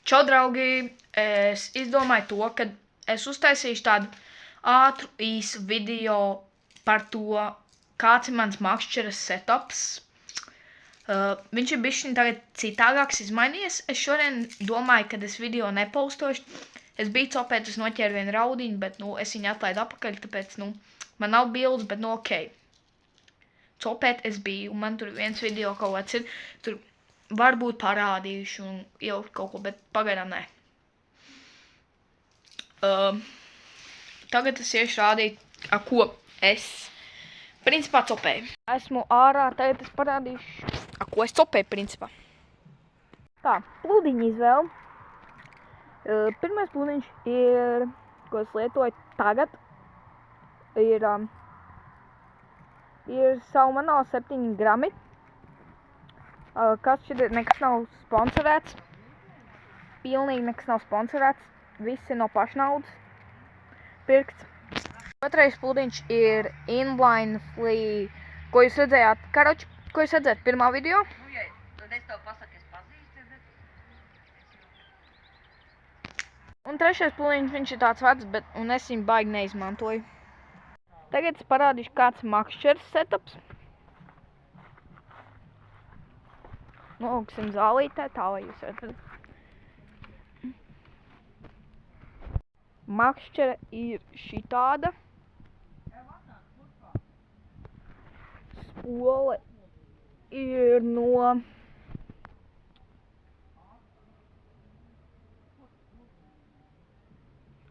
Čau, draugi! Es izdomāju to, ka es uztaisīšu tādu ātru, īsu video par to, kāds ir mans makšķeres setups. Viņš ir bišķiņ tagad citādāks izmainījies. Es šodien domāju, kad es video nepaustošu. Es biju copēt, es noķēru vienu raudiņu, bet, es viņu atlaidu apakaļ, tāpēc, man nav bildes, bet, ok. Copēt es biju, un man tur viens video kaut kāds ir, tur varbūt parādījuši un ielikt kaut ko, bet pagaidām nē. Tagad es iešu rādīt, ar ko es principā copēju. Esmu ārā, tagad es parādīšu, ar ko es copēju principā. Tā, plūdiņa izvēle. Pirmais plūdiņš ir, ko es lietoju tagad, ir Salmano 7 grami. Kas šeit nekas nav sponsorēts. Pilnīgi nekas nav sponsorēts. Viss ir no pašnaudas pirkts. Otrais plūdiņš ir Inline Flea, ko jūs redzējāt, ko jūs redzējāt pirmā video. Tad es tev pasaku, es pazīstu. Un trešais plūdiņš, viņš ir tāds vecs, un es viņu baigi neizmantoju. Tagad es parādīšu, kāds makšķeres setups. Noliksim zālītē, tā lai jūs redzat. Makšķere ir šitāda. Spole ir no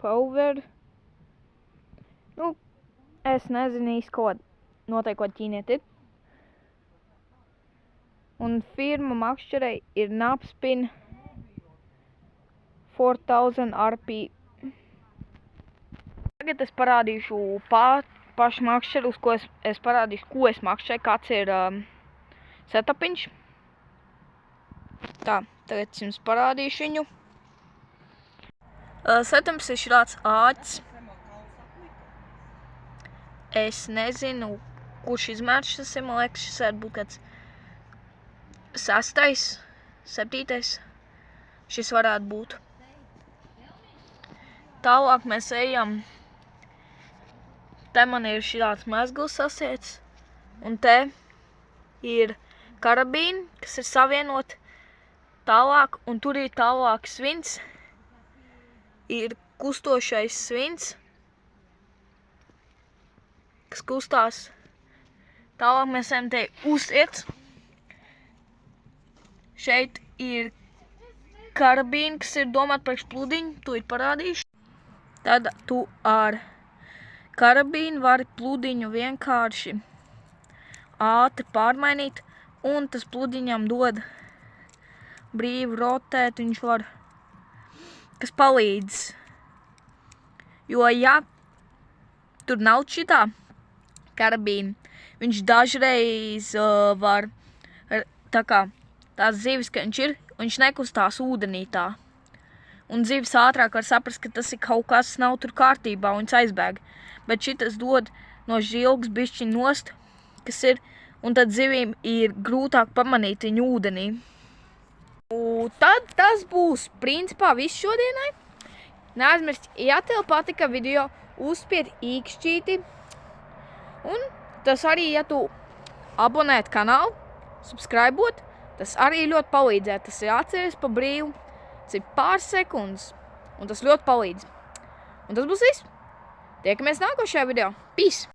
Power. Es nezinu īsti, ko noteikti ko ķīnieti ir. Un firma makšķerei ir Napspin 4000 RP. Tagad es parādīšu pašu makšķeru, uz ko es parādīšu, ko es makšķēju, kāds ir setupiņš. Tā, tagad es jums parādīšu viņu. Setups ir šāds āķis. Es nezinu, kurš izmērs šis ir, man liekas, šis var būt kāds 6., 7. Šis varētu būt. Tālāk mēs ejam. Te man ir šāds mezgls sasiets. Un te ir karabīni, kas ir savienoti tālāk. Un tur ir tālāk svins. Ir kustošais svins, kas kustās. Tālāk mēs ejam te uzsiets. Šeit ir karabīni, kas ir domāti priekš plūdiņu, to ir parādīšu. Tad tu ar karabīnu vari plūdiņu vienkārši ātri pārmainīt, un tas plūdiņam dod brīvi rotēt, viņš var, kas palīdz. Jo, ja tur nav šitā karabīna, viņš dažreiz var, tā kā tās zivis, ka viņš ir, un viņš nekustās ūdenī tā. Un zivis ātrāk var saprast, ka tas ir kaut kas nav tur kārtībā, un viņš aizbēg. Bet šitas dod no žilgas bišķiņ nost, kas ir, un tad zivīm ir grūtāk pamanīt viņu ūdenī. Tad tas būs principā viss šodienai. Neaizmirst, ja tev patika video, uzspied īkšķīti. Un tas arī, ja tu abonēt kanālu, subscribot, tas arī ļoti palīdzētu. Tas ir atceries pa brīvu, tas ir pāris sekundes, un tas ļoti palīdz. Un tas būs viss. Tiekamies nākošajā video. Peace!